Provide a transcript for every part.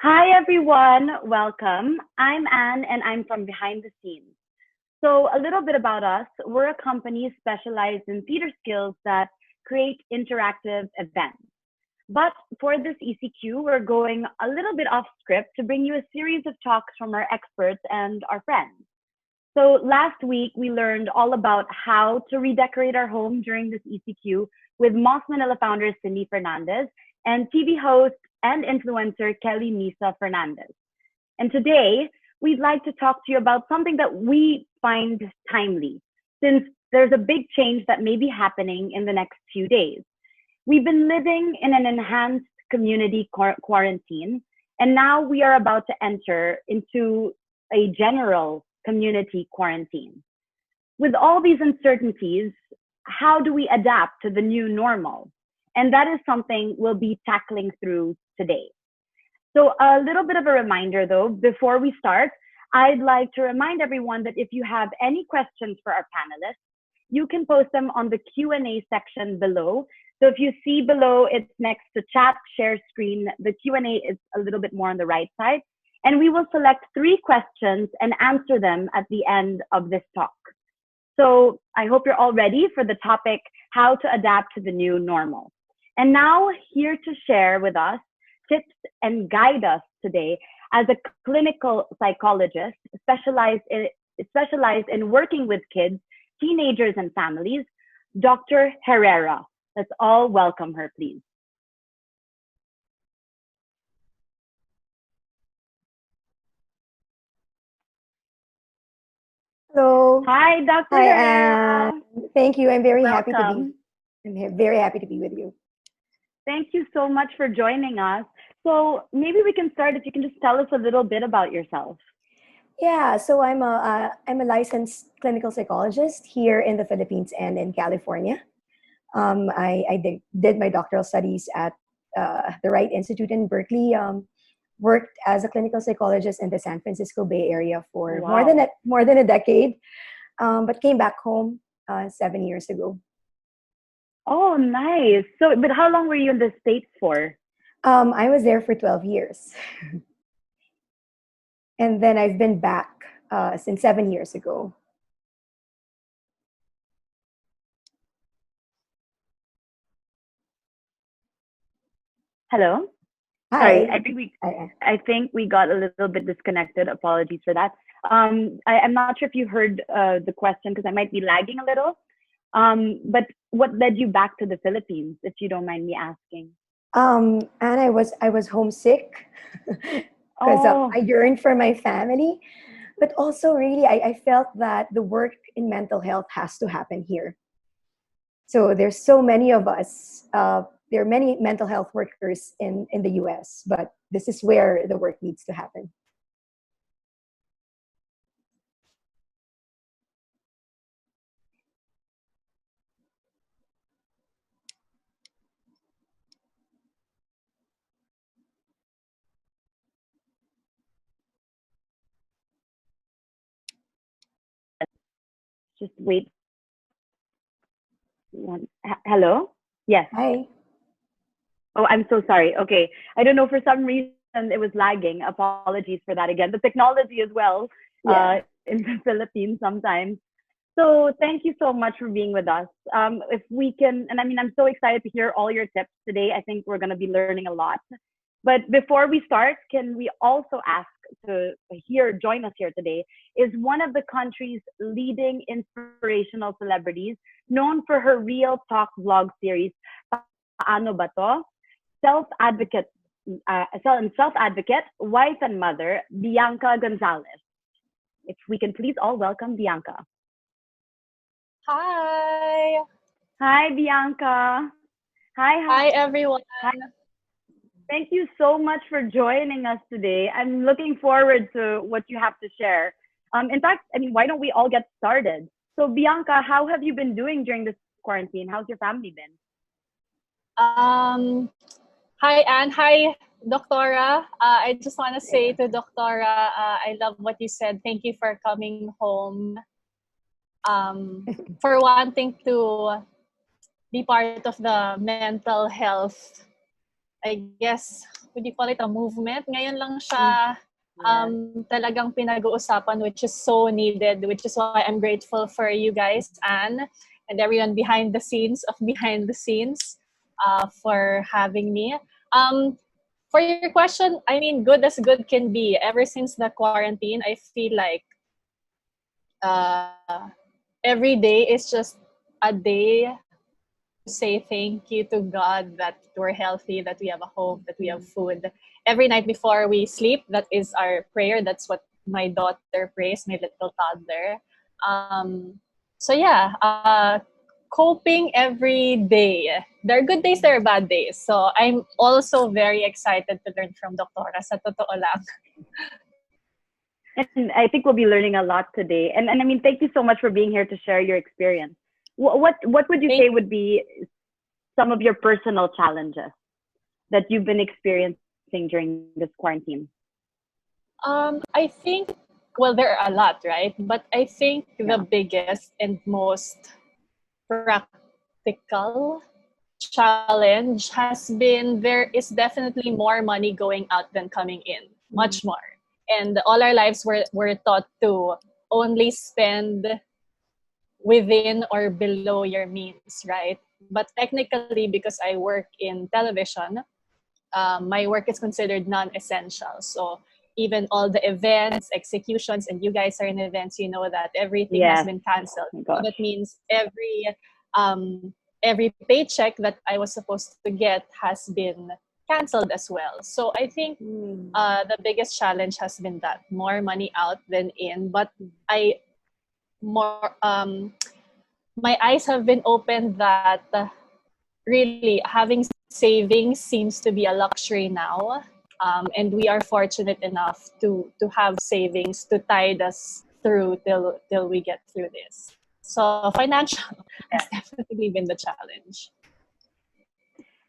Hi, everyone. Welcome. I'm Anne, and I'm from behind the scenes. So, a little bit about us. We're a company specialized in theater skills that create interactive events. But for this ECQ, we're going a little bit off script to bring you a series of talks from our experts and our friends. So, last week, we learned all about how to redecorate our home during this ECQ with Moss Manila founder Cindy Fernandez and TV host and influencer Kelly Misa Fernandez. And today, we'd like to talk to you about something that we find timely, since there's a big change that may be happening in the next few days. We've been living in an enhanced community quarantine, and now we are about to enter into a general community quarantine. With all these uncertainties, how do we adapt to the new normal? And that is something we'll be tackling through today. So a little bit of a reminder though, before we start, I'd like to remind everyone that if you have any questions for our panelists, you can post them on the Q&A section below. So if you see below, it's next to chat, share screen. The Q&A is a little bit more on the right side. And we will select 3 questions and answer them at the end of this talk. So I hope you're all ready for the topic, how to adapt to the new normal. And now here to share with us tips and guide us today as a clinical psychologist specialized in working with kids, teenagers, and families, Dr. Herrera. Let's all welcome her, please. Hello. Hi, Dr. Hi, Herrera. Anne. Thank you. I'm very happy to Welcome. I'm very happy to be with you. Thank you so much for joining us. So maybe we can start if you can just tell us a little bit about yourself. Yeah, so I'm a licensed clinical psychologist here in the Philippines and in California. I did my doctoral studies at the Wright Institute in Berkeley. Worked as a clinical psychologist in the San Francisco Bay Area for Wow. more than a decade, but came back home 7 years ago. Oh, nice. So, but how long were you in the States for? I was there for 12 years. And then I've been back since 7 years ago. Hello? Sorry, Hi. I think we got a little bit disconnected. Apologies for that. I'm not sure if you heard the question because I might be lagging a little. But what led you back to the Philippines, if you don't mind me asking? And I was homesick because Oh, I yearned for my family, but also really I felt that the work in mental health has to happen here. So there's so many of us. There are many mental health workers in the US, but this is where the work needs to happen. just wait. Hello? Yes. Hi. Oh, I'm so sorry. Okay. I don't know, for some reason it was lagging. Apologies for that again. The technology as well Yeah. in the Philippines sometimes. So thank you so much for being with us. If we can, and I mean, I'm so excited to hear all your tips today. I think we're going to be learning a lot. But before we start, can we also ask to join us here today, is one of the country's leading inspirational celebrities, known for her Real Talk vlog series, Paano Ba To? Self-advocate, self-advocate, wife and mother, Bianca Gonzalez. If we can please all welcome Bianca. Hi. Hi, Bianca. Hi, everyone. Hi. Thank you so much for joining us today. I'm looking forward to what you have to share. In fact, I mean, why don't we all get started? So, Bianca, how have you been doing during this quarantine? How's your family been? Um, Hi, Anne. Hi, Doctora. I just want to say to Doctora, I love what you said. Thank you for coming home. For wanting to be part of the mental health, I guess, would you call it, a movement? Ngayon lang siya talagang pinag-uusapan, which is so needed, which is why I'm grateful for you guys, Anne, and everyone behind the scenes, for having me. For your question, I mean, good as good can be. Ever since the quarantine, I feel like every day is just a day to say thank you to God that we're healthy, that we have a home, that we have food. Every night before we sleep, that is our prayer. That's what my daughter prays, my little toddler. So yeah, coping every day. There are good days, there are bad days. So I'm also very excited to learn from Doktora. Sa totoo lang. And I think we'll be learning a lot today. And I mean, thank you so much for being here to share your experience. What would you say would be some of your personal challenges that you've been experiencing during this quarantine? I think, well, there are a lot, right? But I think the biggest and most practical challenge has been there is definitely more money going out than coming in, much more. And all our lives we're taught to only spend within or below your means, right? But technically, because I work in television, my work is considered non-essential. So even all the events, executions, and you guys are in events, you know that everything has been canceled. So that means every paycheck that I was supposed to get has been canceled as well. So I think the biggest challenge has been that more money out than in. But my eyes have been opened that really having savings seems to be a luxury now. And we are fortunate enough to have savings to tide us through till we get through this. So financial has definitely been the challenge.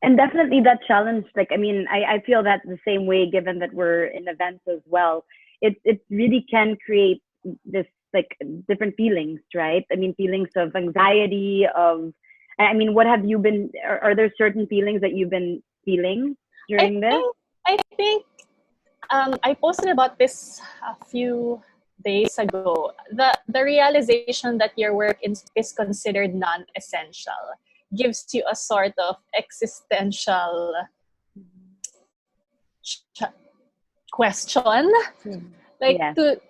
And definitely that challenge, like, I mean, I feel that the same way, given that we're in events as well. It really can create this, like, different feelings, right? I mean, feelings of anxiety, I mean, what have you been, are there certain feelings that you've been feeling during this? I think I posted about this a few days ago. The realization that your work is considered non-essential gives you a sort of existential question. Like,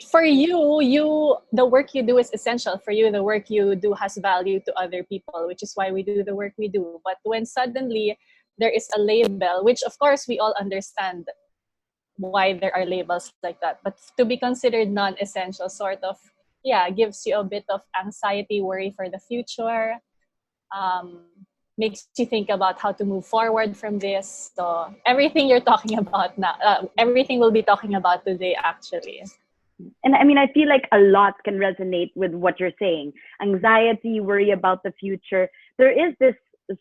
for you, the work you do is essential. For you, the work you do has value to other people, which is why we do the work we do. But when suddenly there is a label, which of course we all understand why there are labels like that, but to be considered non-essential sort of, gives you a bit of anxiety, worry for the future, makes you think about how to move forward from this. So everything you're talking about now, everything we'll be talking about today, actually. And I mean, I feel like a lot can resonate with what you're saying. Anxiety, worry about the future. There is this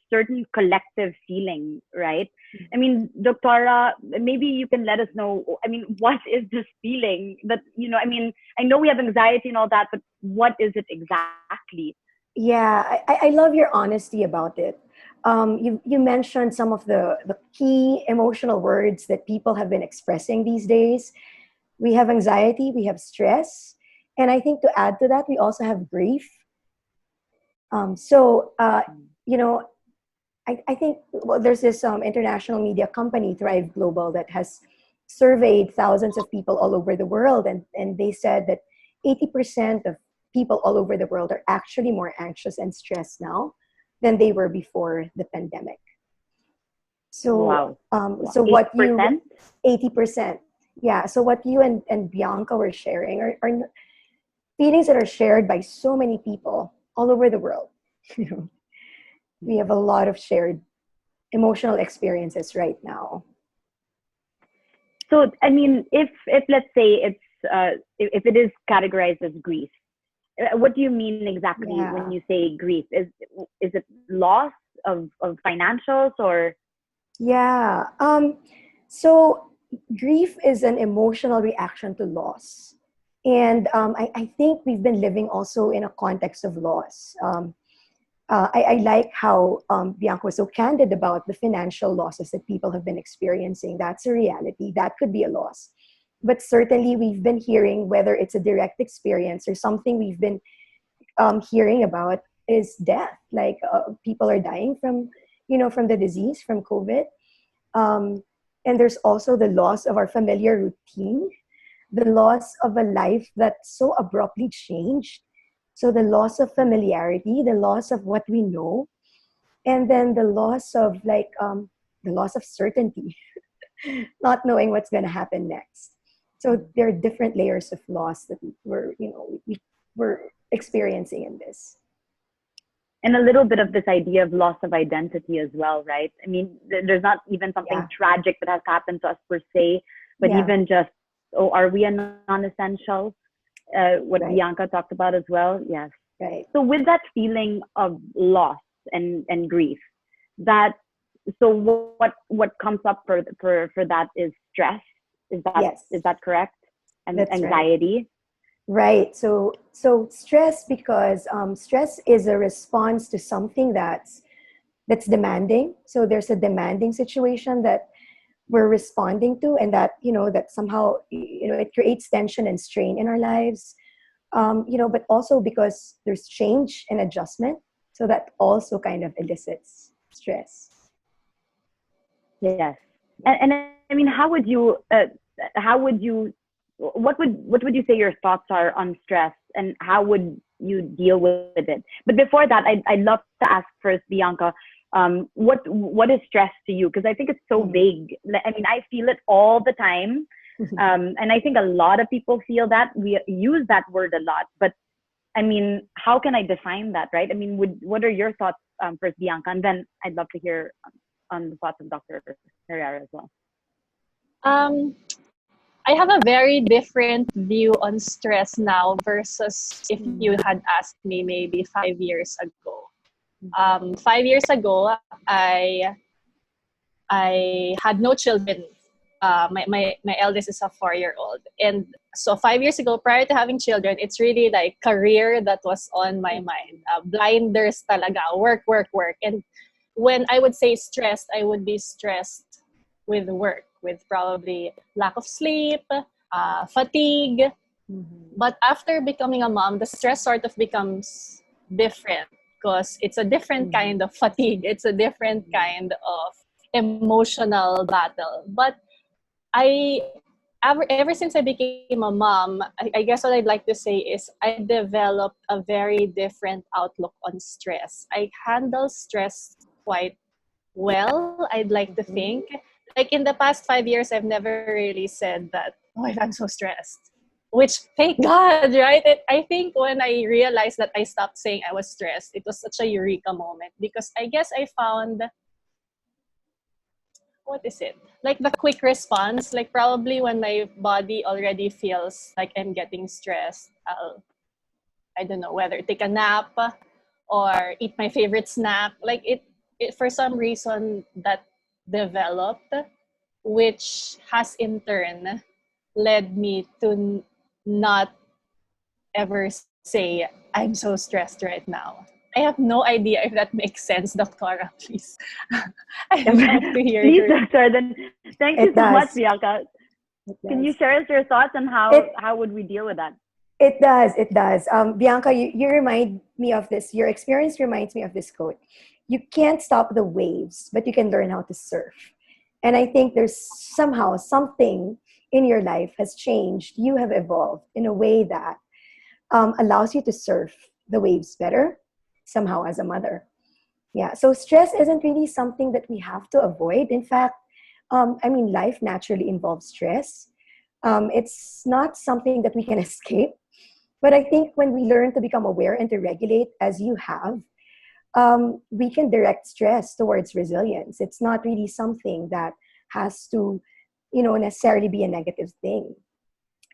certain collective feeling, right? I mean, Doktora, maybe you can let us know, I mean, what is this feeling that, I mean, I know we have anxiety and all that, but what is it exactly? Yeah, I love your honesty about it. You mentioned some of the key emotional words that people have been expressing these days. We have anxiety, we have stress, and I think to add to that, we also have grief. I think there's this international media company, Thrive Global, that has surveyed thousands of people all over the world, and they said that 80% of people all over the world are actually more anxious and stressed now than they were before the pandemic. So, so what 80%? 80%. Yeah. So what you and Bianca were sharing are feelings that are shared by so many people all over the world. We have a lot of shared emotional experiences right now. So, I mean, if let's say if it is categorized as grief, what do you mean exactly when you say grief? Is it loss of financials or? Yeah. So grief is an emotional reaction to loss. And I think we've been living also in a context of loss. I like how Bianca was so candid about the financial losses that people have been experiencing. That's a reality. That could be a loss. But certainly, we've been hearing, whether it's a direct experience or something we've been hearing about, is death. Like people are dying from, from the disease, from COVID. Um, and there's also the loss of our familiar routine, the loss of a life that so abruptly changed. So the loss of familiarity, the loss of what we know, and then the loss of the loss of certainty, not knowing what's going to happen next. So there are different layers of loss that we're experiencing in this. And a little bit of this idea of loss of identity as well, right? I mean, there's not even something tragic that has happened to us per se, but even just, are we a non-essential? What Bianca talked about as well. Yes. Right. So with that feeling of loss and grief, what comes up for that is stress. Is that correct? And that's anxiety. Right. So stress, because stress is a response to something that's demanding. So there's a demanding situation that we're responding to, and that that somehow it creates tension and strain in our lives. But also because there's change and adjustment, so that also kind of elicits stress. Yes. And I mean, what would you say your thoughts are on stress, and how would you deal with it? But before that, I'd love to ask first, Bianca, what is stress to you? Because I think it's so vague. I mean, I feel it all the time. And I think a lot of people feel that. We use that word a lot, but I mean, how can I define that, right? I mean, what are your thoughts first, Bianca? And then I'd love to hear on the thoughts of Dr. Herrera as well. I have a very different view on stress now versus if you had asked me maybe 5 years ago. 5 years ago, I had no children. My eldest is a 4-year-old, and so 5 years ago, prior to having children, it's really like career that was on my mind. Blinders talaga, work. And when I would say stressed, I would be stressed with work, with probably lack of sleep, fatigue. But after becoming a mom, the stress sort of becomes different, because it's a different kind of fatigue. It's a different kind of emotional battle. But ever since I became a mom, I guess what I'd like to say is I developed a very different outlook on stress. I handle stress quite well, I'd like to think. Like in the past 5 years, I've never really said that, oh, I'm so stressed. Which, thank God, right? I think when I realized that I stopped saying I was stressed, it was such a eureka moment, because I guess I found, what is it? Like the quick response, like probably when my body already feels like I'm getting stressed, I don't know, whether take a nap or eat my favorite snack. Like it for some reason that developed, which has in turn led me to not ever say, I'm so stressed right now. I have no idea if that makes sense, Doctora, please. I'd love to hear please, Doctor. Then thank you so much, Bianca. Can you share us your thoughts on how would we deal with that? It does. Bianca, you remind me of this. Your experience reminds me of this quote. You can't stop the waves, but you can learn how to surf. And I think there's somehow something in your life has changed. You have evolved in a way that allows you to surf the waves better, somehow, as a mother. Yeah, so stress isn't really something that we have to avoid. In fact, life naturally involves stress. It's not something that we can escape. But I think when we learn to become aware and to regulate, as you have, we can direct stress towards resilience. It's not really something that has to, necessarily be a negative thing.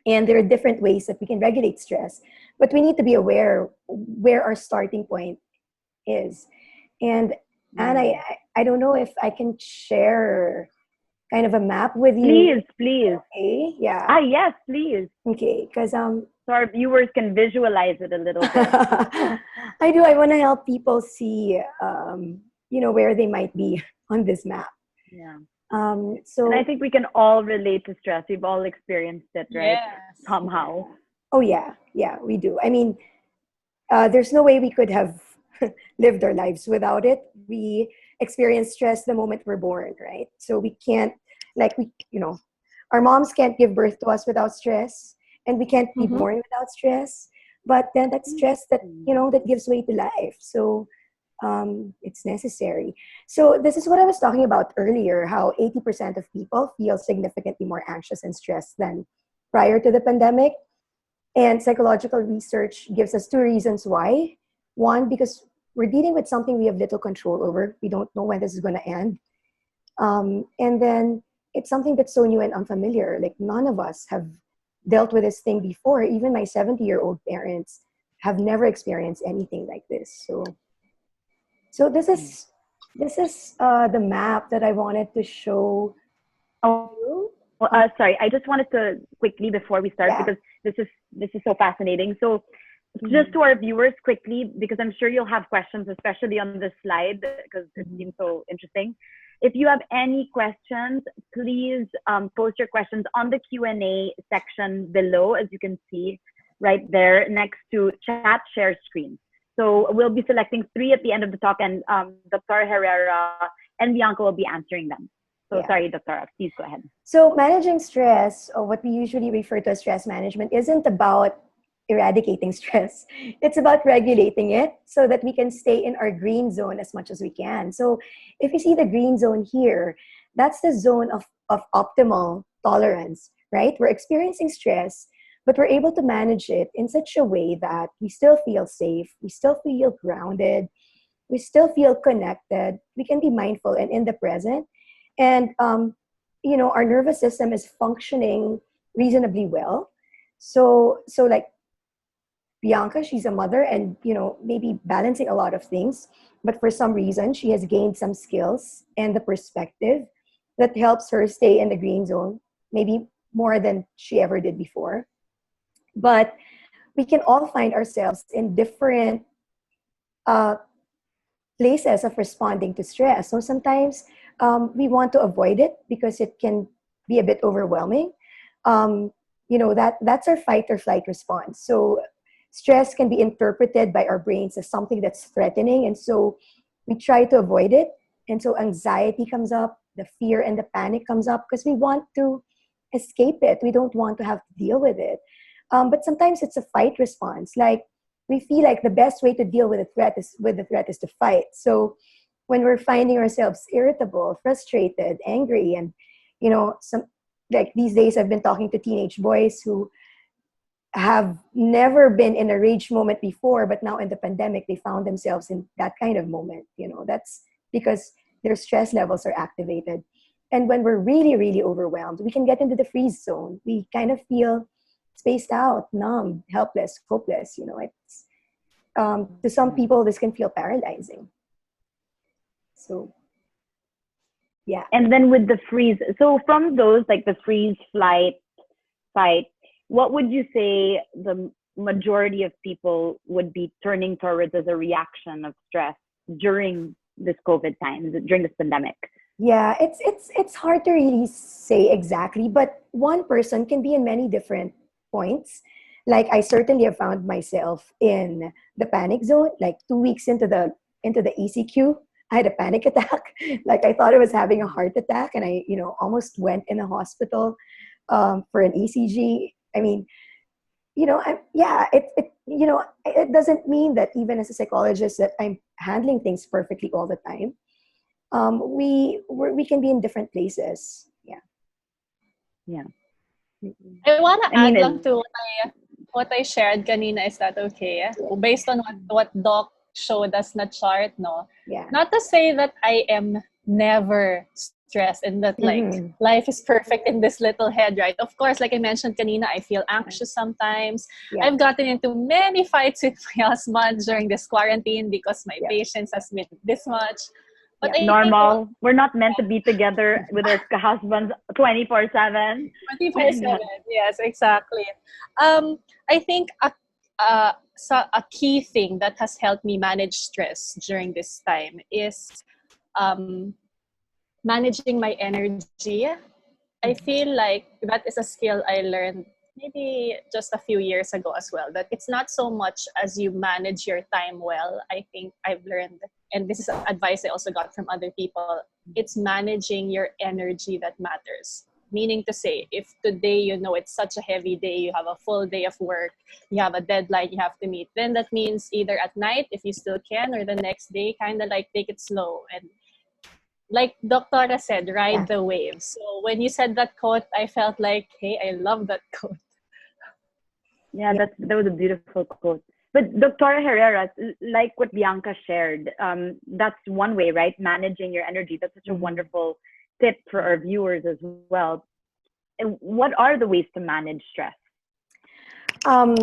And there are different ways that we can regulate stress, but we need to be aware where our starting point is. And I don't know if I can share kind of a map with you. Please. Okay, yeah. Yes, please. Okay, because so our viewers can visualize it a little bit. I do. I want to help people see, where they might be on this map. Yeah. So, and I think we can all relate to stress. We've all experienced it, right? Yes. Somehow. oh yeah, we do. I mean, there's no way we could have lived our lives without it. We experience stress the moment we're born, right? So we can't, our moms can't give birth to us without stress, and we can't be born without stress. But then that stress that gives way to life. So it's necessary. So this is what I was talking about earlier, how 80% of people feel significantly more anxious and stressed than prior to the pandemic. And psychological research gives us two reasons why. One, because we're dealing with something we have little control over. We don't know when this is going to end. And then it's something that's so new and unfamiliar. Like, none of us have dealt with this thing before. Even my 70-year-old parents have never experienced anything like this. So this is the map that I wanted to show. Oh, sorry. I just wanted to quickly, before we start, because this is so fascinating. So just to our viewers quickly, because I'm sure you'll have questions, especially on this slide, because it seems so interesting. If you have any questions, please post your questions on the Q&A section below, as you can see right there next to chat share screen. So we'll be selecting 3 at the end of the talk, and Dr. Herrera and Bianca will be answering them. So sorry, Dr. Please go ahead. So managing stress, or what we usually refer to as stress management, isn't about eradicating stress. It's about regulating it so that we can stay in our green zone as much as we can. So if you see the green zone here, that's the zone of optimal tolerance, right? We're experiencing stress, but we're able to manage it in such a way that we still feel safe, we still feel grounded, we still feel connected, we can be mindful and in the present. And, our nervous system is functioning reasonably well. So like Bianca, she's a mother and, maybe balancing a lot of things, but for some reason, she has gained some skills and the perspective that helps her stay in the green zone, maybe more than she ever did before. But we can all find ourselves in different places of responding to stress. So sometimes we want to avoid it because it can be a bit overwhelming. That's our fight or flight response. So stress can be interpreted by our brains as something that's threatening, and so we try to avoid it. And so anxiety comes up, the fear and the panic comes up because we want to escape it. We don't want to have to deal with it. But sometimes it's a fight response. Like, we feel like the best way to deal with the threat is to fight. So when we're finding ourselves irritable, frustrated, angry, and some, like these days I've been talking to teenage boys who have never been in a rage moment before, but now in the pandemic they found themselves in that kind of moment. That's because their stress levels are activated. And when we're really, really overwhelmed, we can get into the freeze zone. We kind of feel spaced out, numb, helpless, hopeless. It's to some people this can feel paralyzing. So yeah. And then with the freeze, so from those, like the freeze, flight, fight, what would you say the majority of people would be turning towards as a reaction of stress during this COVID time, during this pandemic? Yeah, it's hard to really say exactly, but one person can be in many different points. Like, I certainly have found myself in the panic zone. Like 2 weeks into the ECQ, I had a panic attack. Like, I thought I was having a heart attack, and I almost went in the hospital for an ECG. I mean, it doesn't mean that even as a psychologist that I'm handling things perfectly all the time. We can be in different places. Yeah. I want to add lang to what I shared kanina. Is that okay? Based on what Doc showed us na chart, no? Yeah. Not to say that I am never stressed and that life is perfect in this little head, right? Of course, like I mentioned kanina, I feel anxious sometimes. Yeah. I've gotten into many fights with my husband during this quarantine because my patience has been this much. But normal. We're not meant to be together with our husbands 24/7. 24/7. Yes, exactly. I I think a key thing that has helped me manage stress during this time is um, managing my energy. I feel like that is a skill I learned maybe just a few years ago as well. That it's not so much as you manage your time well. I think I've learned, and this is advice I also got from other people, it's managing your energy that matters. Meaning to say, if today you know it's such a heavy day, you have a full day of work, you have a deadline you have to meet, then that means either at night, if you still can, or the next day, kind of like take it slow. And like Doctora said, Yeah. ride the wave. So when you said that quote, I felt like, hey, I love that quote. Yeah, Yeah. that was a beautiful quote. But Doctora Herrera, like what Bianca shared, that's one way, right? Managing your energy. That's such a wonderful tip for our viewers as well. And what are the ways to manage stress? Um,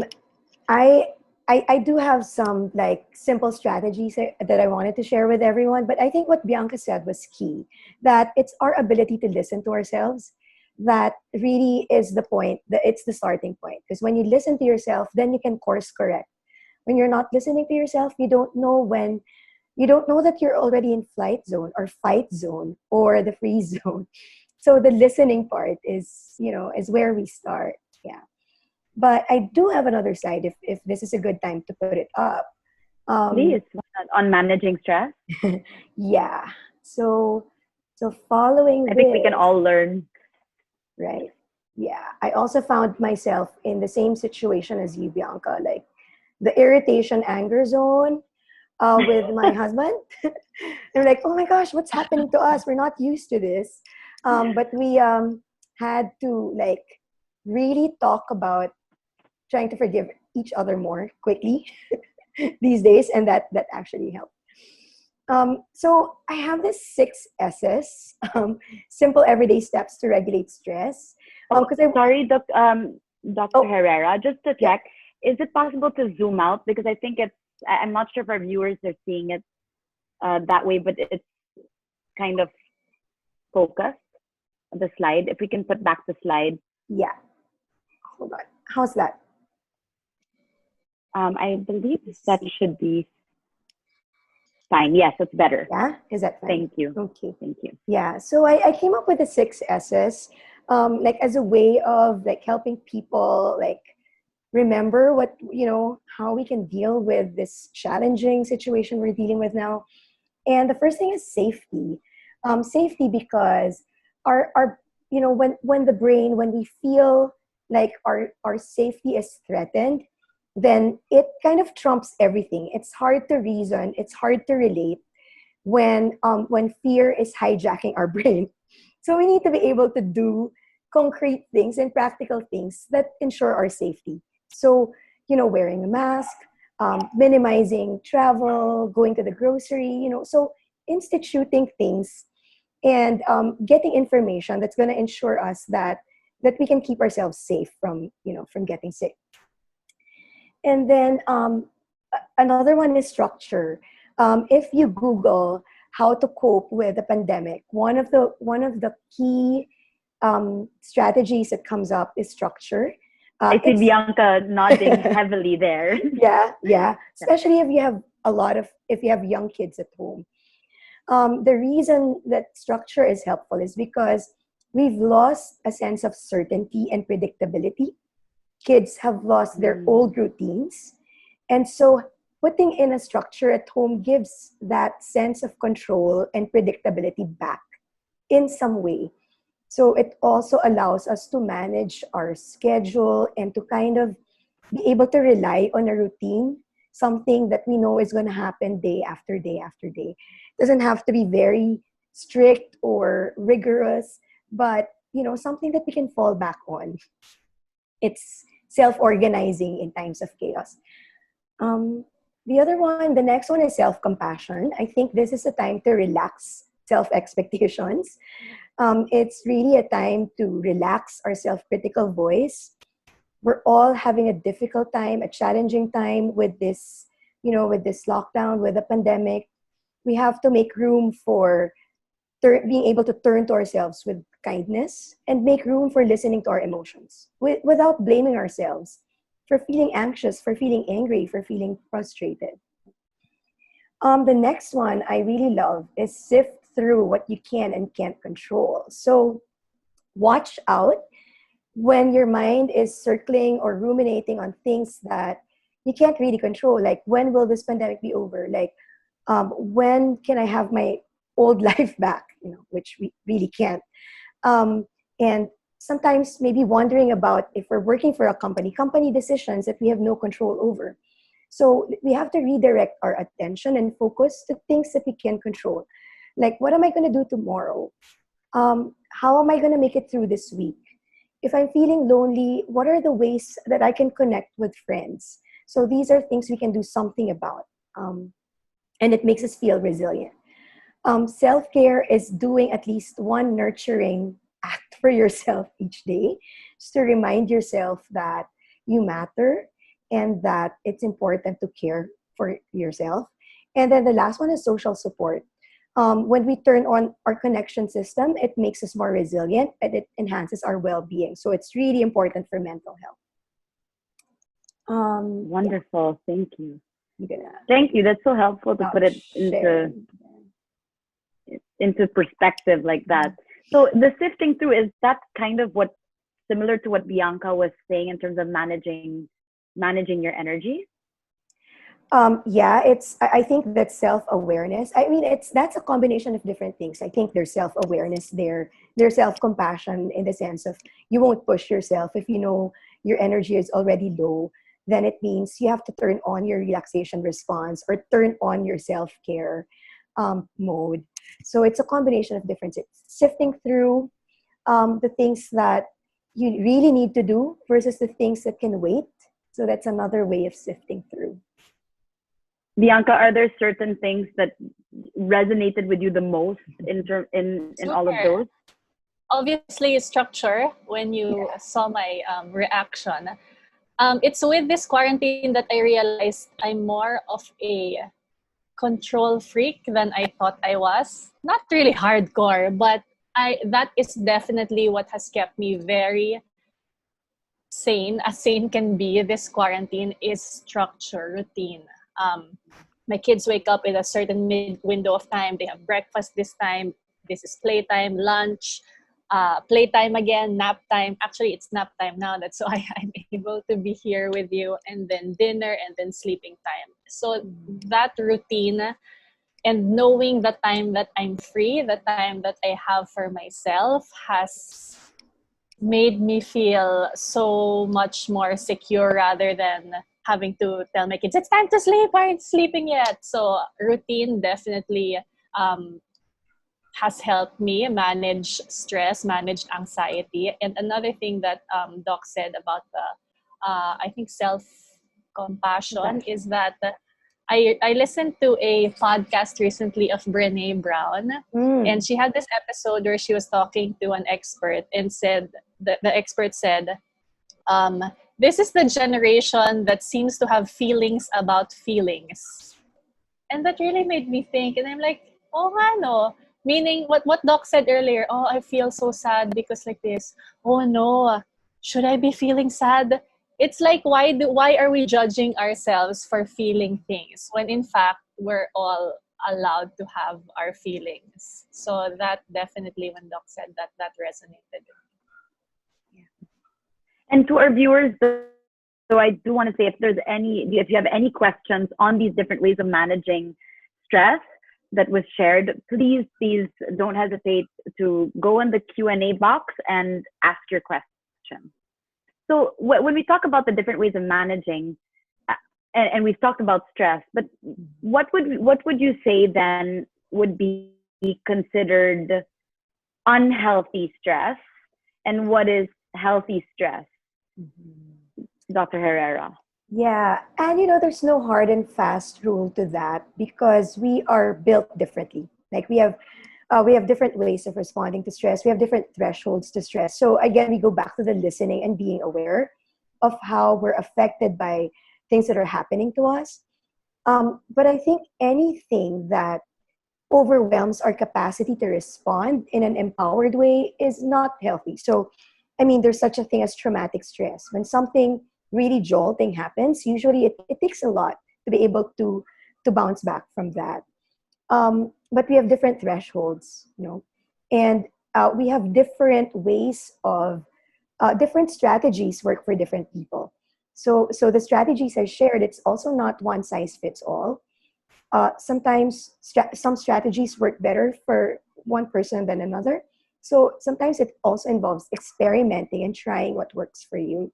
I, I do have some like simple strategies that I wanted to share with everyone, but I think what Bianca said was key, that it's our ability to listen to ourselves that really is the point, that it's the starting point. Because when you listen to yourself, then you can course correct. When you're not listening to yourself, you don't know that you're already in flight zone or fight zone or the freeze zone. So the listening part is, is where we start. Yeah. But I do have another side if this is a good time to put it up. Please, on managing stress. Yeah. So following I think we can this, all learn. right? Yeah. I also found myself in the same situation as you, Bianca, like the irritation anger zone with my husband. I'm like, oh my gosh, what's happening to us? We're not used to this. But we had to like really talk about trying to forgive each other more quickly these days, and that actually helped. So I have this 6 S's, simple everyday steps to regulate stress. Because Sorry, Dr. Herrera, just to Yeah. check, is it possible to zoom out? Because I think I'm not sure if our viewers are seeing it that way, but it's kind of focused on the slide. If we can put back the slide. Yeah. Hold on. How's that? I believe that should be fine. Yes, it's better. Yeah. Is that fine? Thank you. Okay. Thank you. Yeah. So I came up with the 6 S's, like as a way of like helping people like remember how we can deal with this challenging situation we're dealing with now. And the first thing is safety. Safety because our when we feel like our safety is threatened, then it kind of trumps everything. It's hard to reason. It's hard to relate when fear is hijacking our brain. So we need to be able to do concrete things and practical things that ensure our safety. So, wearing a mask, minimizing travel, going to the grocery, so instituting things and getting information that's going to ensure us that we can keep ourselves safe from getting sick. And then another one is structure. If you Google how to cope with a pandemic, one of the key strategies that comes up is structure. I see Bianca nodding heavily there. Yeah. Especially if you have young kids at home. The reason that structure is helpful is because we've lost a sense of certainty and predictability. Kids have lost their old routines. And so putting in a structure at home gives that sense of control and predictability back in some way. So it also allows us to manage our schedule and to kind of be able to rely on a routine, something that we know is going to happen day after day after day. It doesn't have to be very strict or rigorous, but something that we can fall back on. It's self-organizing in times of chaos. The next one is self-compassion. I think this is a time to relax self-expectations. It's really a time to relax our self-critical voice. We're all having a difficult time, a challenging time with this, with this lockdown, with the pandemic. We have to make room for being able to turn to ourselves with kindness and make room for listening to our emotions without blaming ourselves. for feeling anxious, for feeling angry, for feeling frustrated. The next one I really love is sift through what you can and can't control. So watch out when your mind is circling or ruminating on things that you can't really control. Like, when will this pandemic be over? Like, when can I have my old life back? Which we really can't. And sometimes maybe wondering about, if we're working for a company decisions that we have no control over. So we have to redirect our attention and focus to things that we can control. Like, what am I going to do tomorrow? How am I going to make it through this week? If I'm feeling lonely, what are the ways that I can connect with friends? So these are things we can do something about. And it makes us feel resilient. Self-care is doing at least one nurturing act for yourself each day, just to remind yourself that you matter and that it's important to care for yourself. And then the last one is social support. When we turn on our connection system, it makes us more resilient and it enhances our well-being. So it's really important for mental health. Wonderful. Yeah. Thank you. Gonna Thank you. That's so helpful to put it into perspective like that. So the sifting through, is that kind of what, similar to what Bianca was saying in terms of managing your energy? Yeah, I think that's self-awareness. I mean, that's a combination of different things. I think there's self-awareness, there's self-compassion, in the sense of you won't push yourself. If you know your energy is already low, then it means you have to turn on your relaxation response or turn on your self-care mode. So it's a combination of different things. Sifting through the things that you really need to do versus the things that can wait. So that's another way of sifting through. Bianca, are there certain things that resonated with you the most in all of those? Obviously, structure. When you saw my reaction, it's with this quarantine that I realized I'm more of a control freak than I thought I was. Not really hardcore, but that is definitely what has kept me very sane, as sane can be. This quarantine is structure, routine. My kids wake up in a certain window of time. They have breakfast this time. This is playtime, lunch, playtime again, nap time. Actually, it's nap time now. That's why I'm able to be here with you. And then dinner and then sleeping time. So that routine and knowing the time that I'm free, the time that I have for myself, has made me feel so much more secure, rather than having to tell my kids, it's time to sleep, why aren't you sleeping yet? So routine definitely has helped me manage stress, manage anxiety. And another thing that Doc said about the, I think, self-compassion is that I listened to a podcast recently of Brené Brown, and she had this episode where she was talking to an expert and said, the expert said, this is the generation that seems to have feelings about feelings. And that really made me think, and I'm like, oh nga no. Meaning what Doc said earlier, oh, I feel so sad because like this. Oh no, should I be feeling sad? It's like, why are we judging ourselves for feeling things when in fact we're all allowed to have our feelings? So that definitely, when Doc said that, that resonated. And to our viewers, so I do want to say, if you have any questions on these different ways of managing stress that was shared, please don't hesitate to go in the Q&A box and ask your question. So when we talk about the different ways of managing, and we've talked about stress, but what would you say then would be considered unhealthy stress, and what is healthy stress? Dr. Herrera. Yeah, and there's no hard and fast rule to that, because we are built differently. Like we have different ways of responding to stress. We have different thresholds to stress. So again, we go back to the listening and being aware of how we're affected by things that are happening to us. But I think anything that overwhelms our capacity to respond in an empowered way is not healthy. So, I mean, there's such a thing as traumatic stress. When something really jolting happens, usually it takes a lot to be able to bounce back from that. But we have different thresholds, and we have different ways of different strategies work for different people. So the strategies I shared, it's also not one size fits all. Sometimes some strategies work better for one person than another. So sometimes it also involves experimenting and trying what works for you.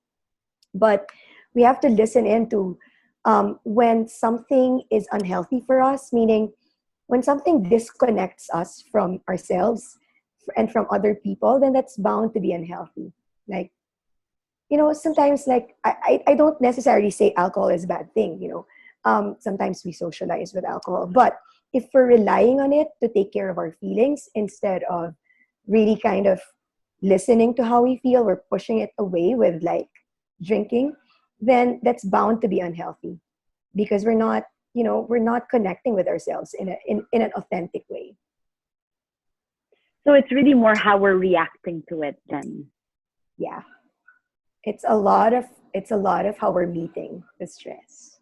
But we have to listen into when something is unhealthy for us, meaning when something disconnects us from ourselves and from other people, then that's bound to be unhealthy. Like, sometimes, like, I don't necessarily say alcohol is a bad thing. Sometimes we socialize with alcohol, but if we're relying on it to take care of our feelings instead of really kind of listening to how we feel, we're pushing it away with like drinking, then that's bound to be unhealthy because we're not connecting with ourselves in an authentic way. So it's really more how we're reacting to it then. Yeah. It's a lot of how we're meeting the stress.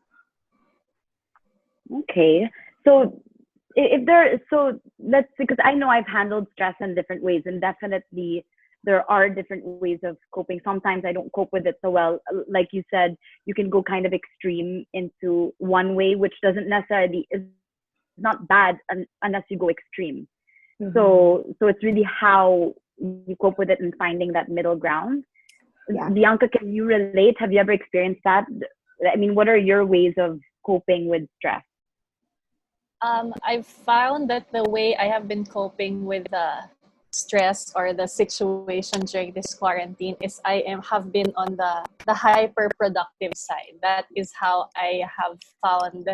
Okay. So let's, because I know I've handled stress in different ways, and definitely there are different ways of coping. Sometimes I don't cope with it so well. Like you said, you can go kind of extreme into one way, which doesn't necessarily is not bad unless you go extreme. Mhm. So it's really how you cope with it and finding that middle ground. Yeah. Bianca, can you relate? Have you ever experienced that? I mean, what are your ways of coping with stress? I've found that the way I have been coping with the stress or the situation during this quarantine is have been on the hyper productive side. That is how I have found.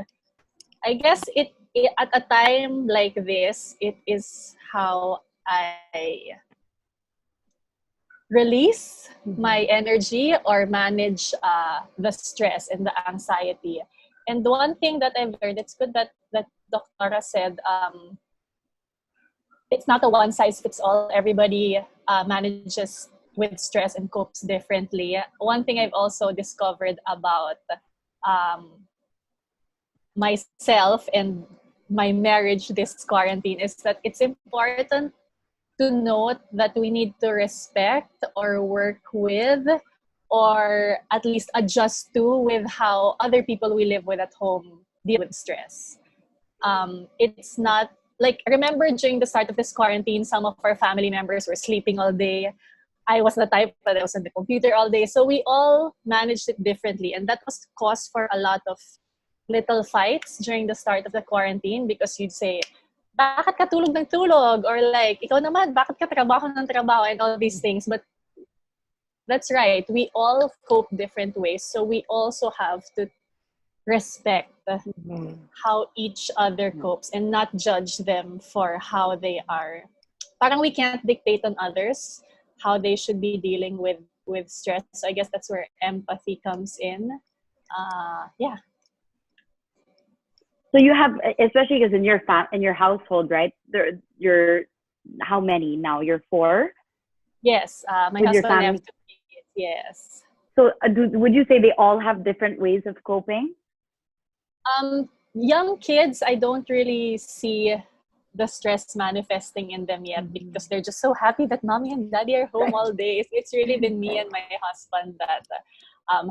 I guess it at a time like this, it is how I release my energy or manage the stress and the anxiety. And one thing that I've learned, it's good that Dr. said, it's not a one size fits all. Everybody manages with stress and copes differently. One thing I've also discovered about um, myself and my marriage this quarantine is that it's important to note that we need to respect or work with or at least adjust to with how other people we live with at home deal with stress. It's not like, I remember during the start of this quarantine, some of our family members were sleeping all day. I was the type that I was on the computer all day. So we all managed it differently. And that was cause for a lot of little fights during the start of the quarantine because you'd say, bakit ka tulog ng tulog? Or like, ikaw naman, bakit ka trabaho ng trabaho? And all these things. But that's right. We all cope different ways. So we also have to respect how each other copes and not judge them for how they are. Parang we can't dictate on others how they should be dealing with stress. So I guess that's where empathy comes in. Yeah. So you have, especially because in your household, right? You're how many now? You're four Yes. My with your husband and I have family. 2 kids. Yes. So would you say they all have different ways of coping? Young kids, I don't really see the stress manifesting in them yet because they're just so happy that mommy and daddy are home all day. It's really been me and my husband that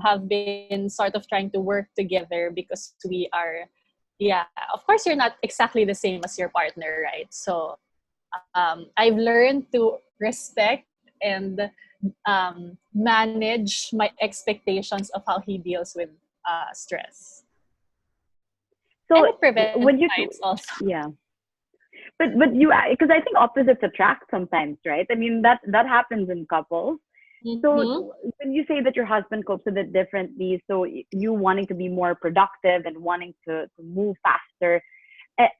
have been sort of trying to work together because we are, yeah, of course you're not exactly the same as your partner, right? So I've learned to respect and manage my expectations of how he deals with stress. So And it prevents would you? fights also. Yeah. But you, because I think opposites attract sometimes, right? I mean that happens in couples. So when you say that your husband copes with it differently, so you wanting to be more productive and wanting to move faster,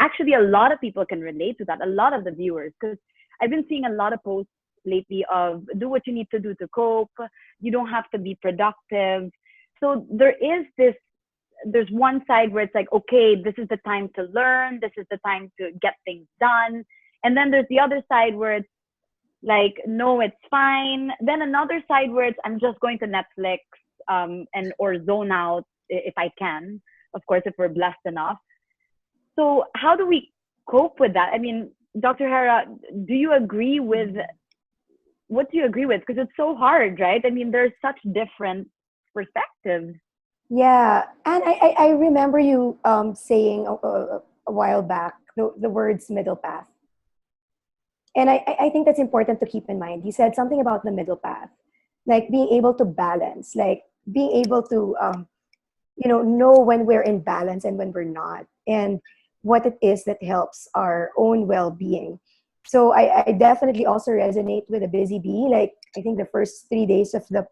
actually a lot of people can relate to that. A lot of the viewers, because I've been seeing a lot of posts lately of do what you need to do to cope. You don't have to be productive. So there's one side where it's like, okay, this is the time to learn, this is the time to get things done. And then there's the other side where it's like, no, it's fine. Then another side where it's, I'm just going to Netflix and or zone out if I can, of course, if we're blessed enough. So how do we cope with that? I mean, Dr. Hera, do you agree with what do you agree with? Because it's so hard, right? I mean, there's such different perspectives. Yeah, and I remember you saying a while back the words middle path. And I think that's important to keep in mind. He said something about the middle path, like being able to balance, like being able to, know when we're in balance and when we're not, and what it is that helps our own well-being. So I definitely also resonate with a busy bee. Like I think the first 3 days of the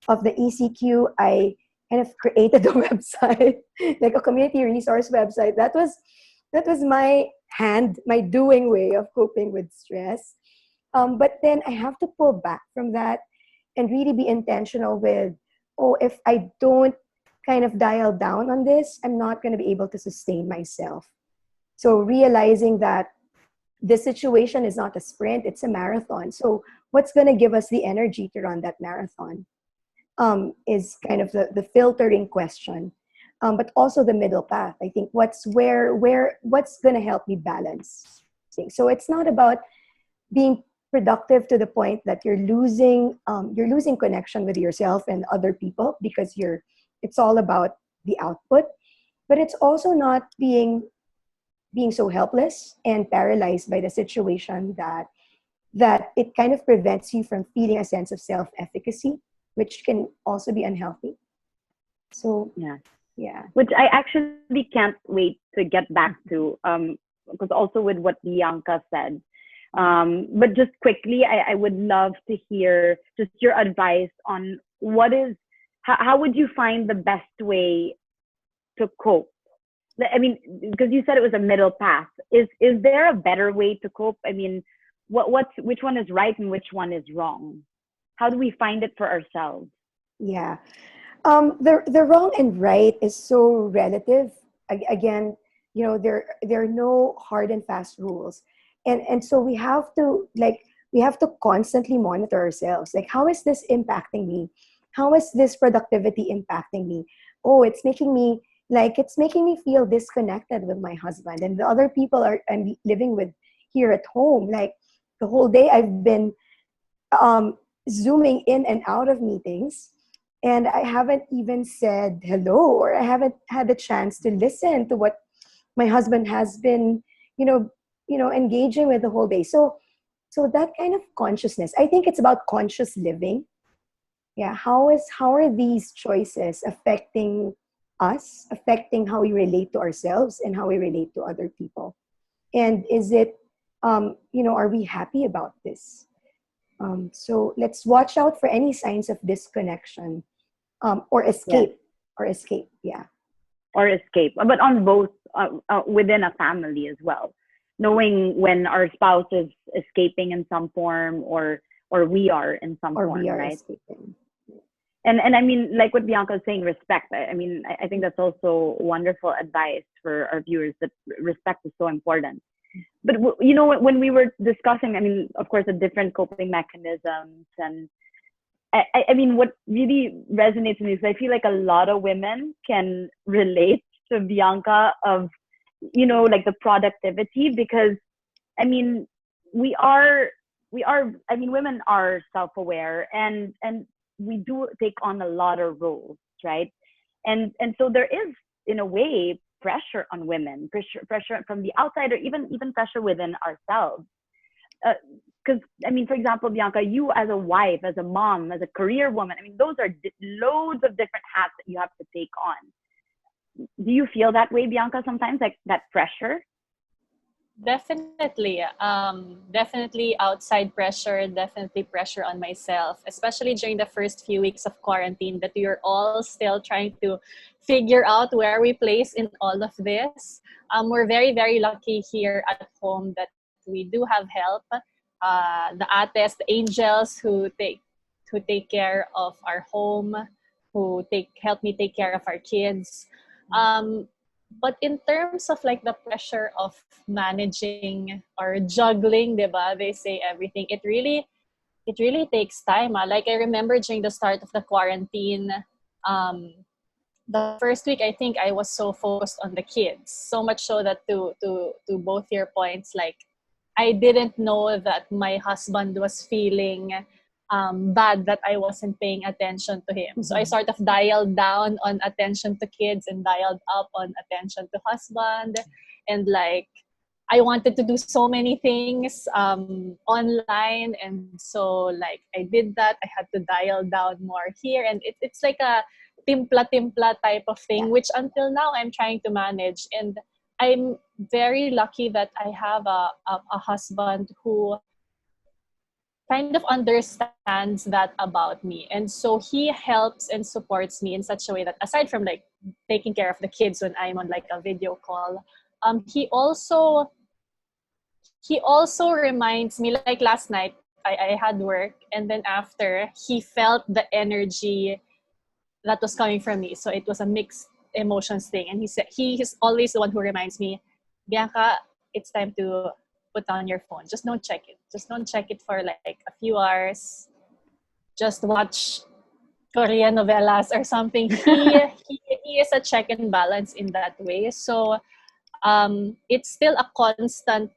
ECQ, I kind of created a website, like a community resource website. That was my doing way of coping with stress. But then I have to pull back from that and really be intentional with, if I don't kind of dial down on this, I'm not going to be able to sustain myself. So realizing that the situation is not a sprint, it's a marathon. So what's going to give us the energy to run that marathon is kind of the filtering question. But also the middle path. I think what's going to help me balance things. So it's not about being productive to the point that you're losing connection with yourself and other people because it's all about the output. But it's also not being so helpless and paralyzed by the situation that it kind of prevents you from feeling a sense of self-efficacy, which can also be unhealthy. So yeah, which I actually can't wait to get back to, because also with what Bianca said. But just quickly, I would love to hear just your advice on how would you find the best way to cope? I mean, because you said it was a middle path. Is there a better way to cope? I mean, which one is right and which one is wrong? How do we find it for ourselves? Yeah. The wrong and right is so relative. Again, there are no hard and fast rules, and so we have to constantly monitor ourselves. Like, how is this impacting me? How is this productivity impacting me? Oh, it's making me feel disconnected with my husband and the other people I'm living with here at home. Like the whole day I've been zooming in and out of meetings. And I haven't even said hello, or I haven't had the chance to listen to what my husband has been, engaging with the whole day. So that kind of consciousness, I think it's about conscious living. Yeah. How are these choices affecting us, affecting how we relate to ourselves and how we relate to other people? And is it, are we happy about this? So let's watch out for any signs of disconnection or escape. Yes. Or escape, yeah. Or escape, but on both, within a family as well. Knowing when our spouse is escaping in some form, or we are in some or form, we are right? escaping. And I mean, like what Bianca was saying, respect. I mean, I think that's also wonderful advice for our viewers, that respect is so important. But when we were discussing, I mean, of course, the different coping mechanisms, and I mean, what really resonates with me is I feel like a lot of women can relate to Bianca of, like the productivity, because I mean, I mean, women are self-aware, and we do take on a lot of roles, right? And so there is, in a way, pressure on women, pressure from the outside, or even pressure within ourselves. Because I mean, for example, Bianca, you as a wife, as a mom, as a career woman, I mean, those are loads of different hats that you have to take on. Do you feel that way, Bianca, sometimes, like that pressure? Definitely. Definitely outside pressure, definitely pressure on myself, especially during the first few weeks of quarantine, that we are all still trying to figure out where we place in all of this. We're very, very lucky here at home that we do have help. The ates, the angels who take care of our home, who help me take care of our kids. But in terms of like the pressure of managing or juggling, diba? They say everything. It really takes time. Like I remember during the start of the quarantine, The first week, I think I was so focused on the kids, so much so that to both your points, like I didn't know that my husband was feeling bad that I wasn't paying attention to him. So I sort of dialed down on attention to kids and dialed up on attention to husband, and like I wanted to do so many things online, and so like I did that. I had to dial down more here, and it's like a timpla type of thing, which until now I'm trying to manage. And I'm very lucky that I have a husband who kind of understands that about me. And so he helps and supports me in such a way that aside from like taking care of the kids when I'm on like a video call, he also reminds me, like last night, I had work, and then after, he felt the energy that was coming from me. So it was a mixed emotions thing. And he said, he is always the one who reminds me, Bianca, it's time to put down your phone. Just don't check it. Just don't check it for like a few hours. Just watch Korean novelas or something. He is a check and balance in that way. So it's still a constant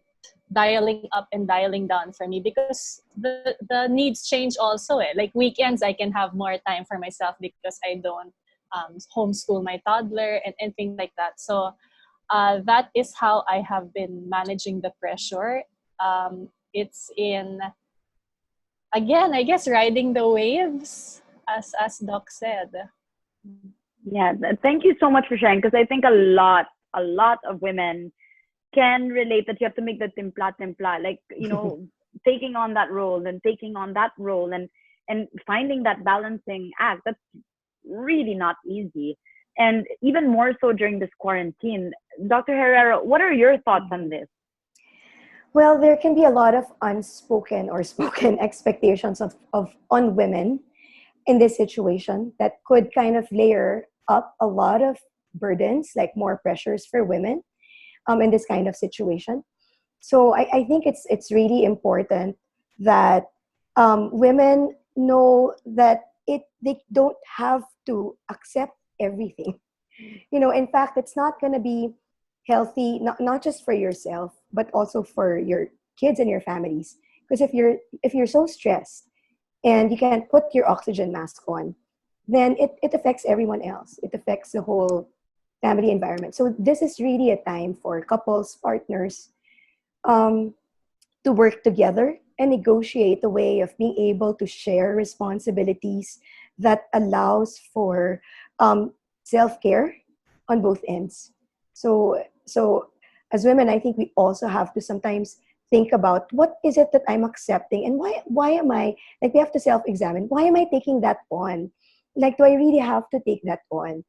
dialing up and dialing down for me, because the needs change also. Like weekends, I can have more time for myself because I don't homeschool my toddler and things like that. So that is how I have been managing the pressure. It's in, again, I guess, riding the waves, as Doc said. Yeah, thank you so much for sharing, because I think a lot of women can relate that you have to make the timpla, like, taking on that role and taking on that role and finding that balancing act. That's really not easy. And even more so during this quarantine. Dr. Herrera, what are your thoughts on this? Well, there can be a lot of unspoken or spoken expectations on women in this situation that could kind of layer up a lot of burdens, like more pressures for women in this kind of situation. So I think it's really important that women know that they don't have to accept everything. In fact, it's not going to be healthy, not just for yourself, but also for your kids and your families. Because if you're so stressed and you can't put your oxygen mask on, then it affects everyone else. It affects the whole family environment. So this is really a time for couples, partners, to work together and negotiate a way of being able to share responsibilities that allows for self-care on both ends. So as women, I think we also have to sometimes think about what is it that I'm accepting, and why am I, like, we have to self-examine, why am I taking that on? Like, do I really have to take that on?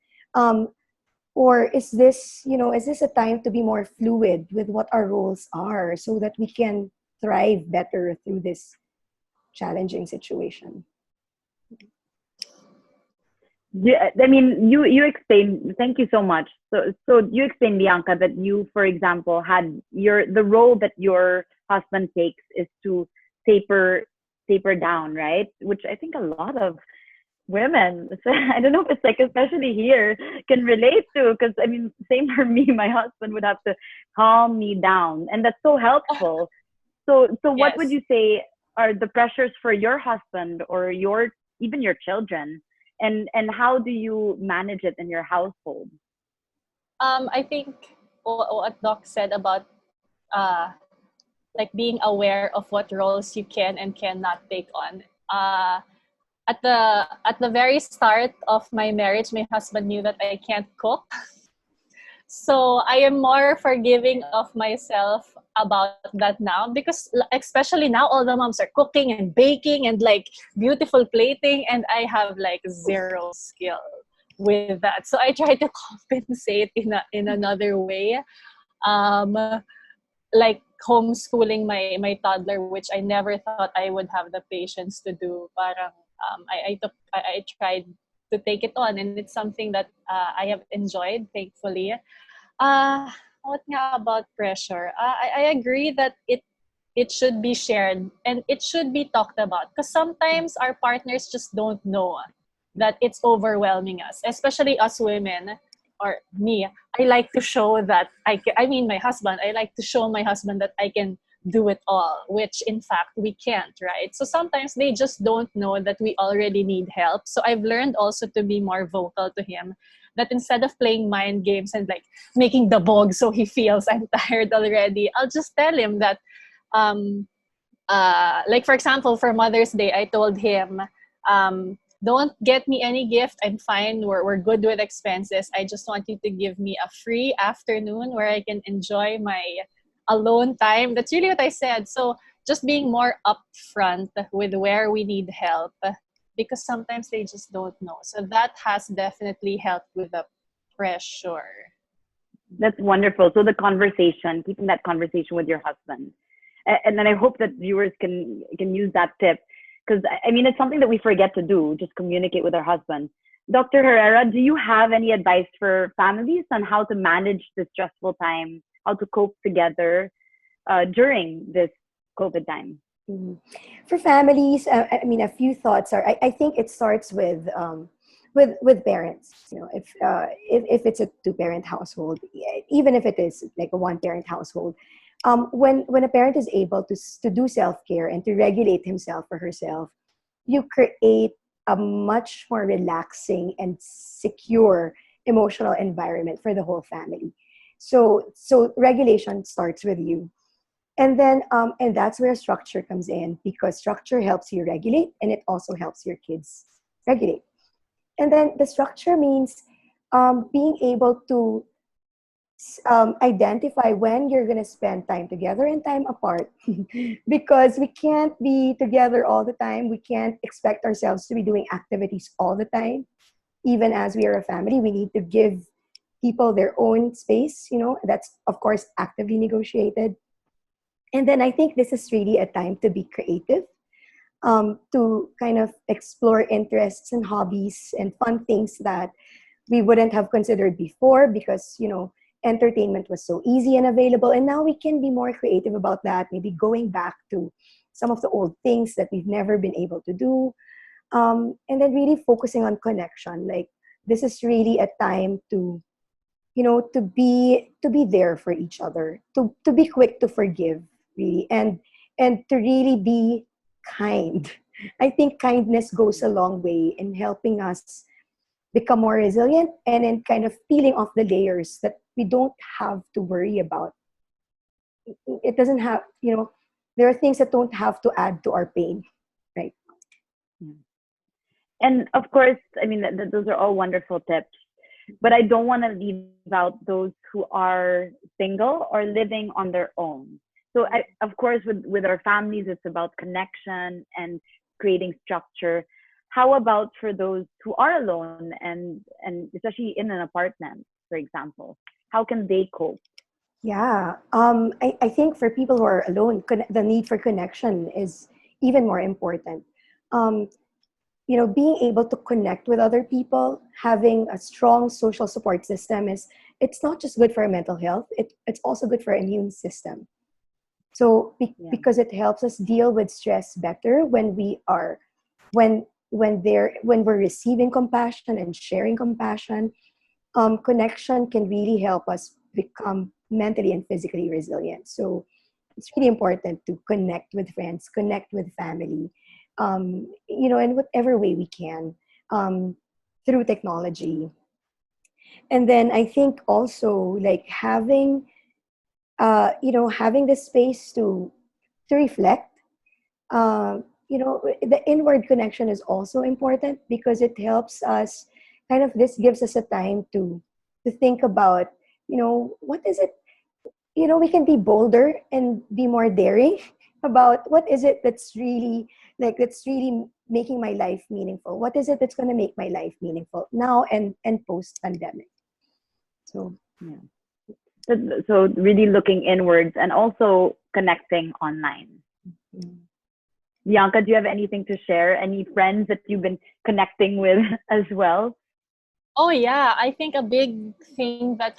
Or is this a time to be more fluid with what our roles are so that we can thrive better through this challenging situation? Yeah, I mean, you explained. Thank you so much. So you explained, Bianca, that you, for example, had the role that your husband takes is to taper down, right? Which I think a lot of women, I don't know if it's like, especially here, can relate to, because I mean, same for me. My husband would have to calm me down, and that's so helpful. So what would you say are the pressures for your husband or even your children? And how do you manage it in your household? I think what Doc said about like being aware of what roles you can and cannot take on. At the very start of my marriage, my husband knew that I can't cook. So I am more forgiving of myself about that now, because especially now all the moms are cooking and baking and like beautiful plating, and I have like zero skill with that. So I try to compensate in another way, like homeschooling my toddler, which I never thought I would have the patience to do. Parang I tried to take it on, and it's something that I have enjoyed, thankfully. What nga about pressure? I agree that it should be shared and it should be talked about, because sometimes our partners just don't know. that it's overwhelming us, especially us women, or me. I like to show that I mean my husband, I like to show my husband that I can do it all, which in fact we can't, right? So sometimes they just don't know that we already need help. So I've learned also to be more vocal to him, that instead of playing mind games and like making the bog so he feels I'm tired already, I'll just tell him that um like for example, for Mother's Day, I told him, don't get me any gift. I'm fine. We're good with expenses. I just want you to give me a free afternoon where I can enjoy my alone time. That's really what I said. So just being more upfront with where we need help, because sometimes they just don't know. So that has definitely helped with the pressure. That's wonderful. So the conversation, keeping that conversation with your husband, and then I hope that viewers can use that tip, because I mean it's something that we forget to do. Just communicate with our husband. Dr. Herrera, do you have any advice for families on how to manage this stressful time, how to cope together during this COVID time? Mhm. For families, I mean, a few thoughts are. I think it starts with parents. You know, if it's a two-parent household, even if it is like a one-parent household, when a parent is able to do self-care and to regulate himself or herself, you create a much more relaxing and secure emotional environment for the whole family. So regulation starts with you, and that's where structure comes in, because structure helps you regulate and it also helps your kids regulate. And then the structure means being able to identify when you're going to spend time together and time apart, because we can't be together all the time. We can't expect ourselves to be doing activities all the time. Even as we are a family, we need to give people their own space. That's of course actively negotiated. And then I think this is really a time to be creative, to kind of explore interests and hobbies and fun things that we wouldn't have considered before, because entertainment was so easy and available. And now we can be more creative about that, maybe going back to some of the old things that we've never been able to do. And then really focusing on connection. Like, this is really a time to to be there for each other, to be quick to forgive, really, and to really be kind. I think kindness goes a long way in helping us become more resilient, and in kind of peeling off the layers that we don't have to worry about. It doesn't have, there are things that don't have to add to our pain, right? And of course, I mean, those are all wonderful tips, but I don't want to leave out those who are single or living on their own. So of course, with our families, it's about connection and creating structure. How about for those who are alone and especially in an apartment, for example? How can they cope? Yeah, I think for people who are alone, the need for connection is even more important. Um, being able to connect with other people, having a strong social support system, it's not just good for our mental health, it's also good for our immune system. So because it helps us deal with stress better when we're receiving compassion and sharing compassion. Connection can really help us become mentally and physically resilient. So it's really important to connect with friends, connect with family, in whatever way we can, through technology. And then I think also, like, having the space to reflect. The inward connection is also important, because it helps us this gives us a time to think about, what is it, we can be bolder and be more daring about what is it that's really making my life meaningful. What is it that's going to make my life meaningful now and post pandemic? So Yeah. So really looking inwards and also connecting online. Bianca, do you have anything to share? Any friends that you've been connecting with as well? Oh yeah, I think a big thing that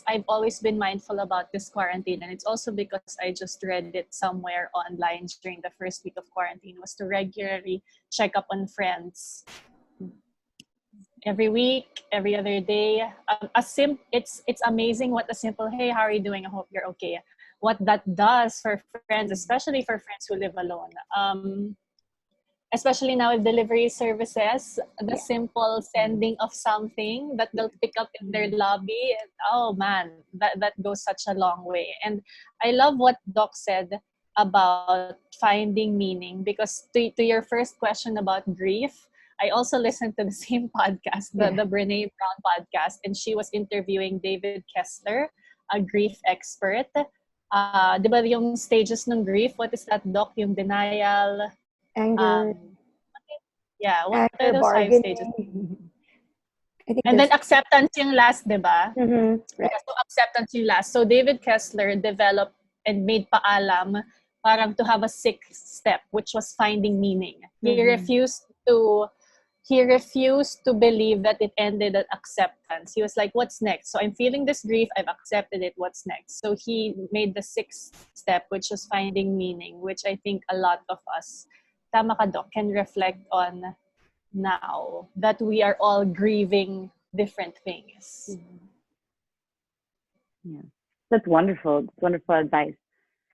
I've always been mindful about this quarantine, and it's also because I just read it somewhere online during the first week of quarantine, was to regularly check up on friends. every week, every other day. It's amazing what a simple "Hey, how are you doing? I hope you're okay." What that does for friends, especially for friends who live alone. Especially now with delivery services, the Yeah. simple sending of something that they'll pick up in their lobby. Oh man, that goes such a long way. And I love what Doc said about finding meaning, because to your first question about grief, I also listened to the same podcast, Yeah. the Brene Brown podcast, and she was interviewing David Kessler, a grief expert. Di ba yung stages ng grief? What is that, Doc? Yung denial, Anger, um, yeah, what are anger, those 5 stages? bargaining. I think And then there's acceptance yung last, di ba? right. Yeah, so acceptance yung last. So David Kessler developed and made paalam parang to have a sixth step, which was finding meaning. He refused to believe that it ended at acceptance. He was like, what's next? So I'm feeling this grief. I've accepted it. What's next? So he made the sixth step, which was finding meaning, which I think a lot of us, tama ka, Doc, can reflect on now that we are all grieving different things. Yeah. That's wonderful. That's wonderful advice.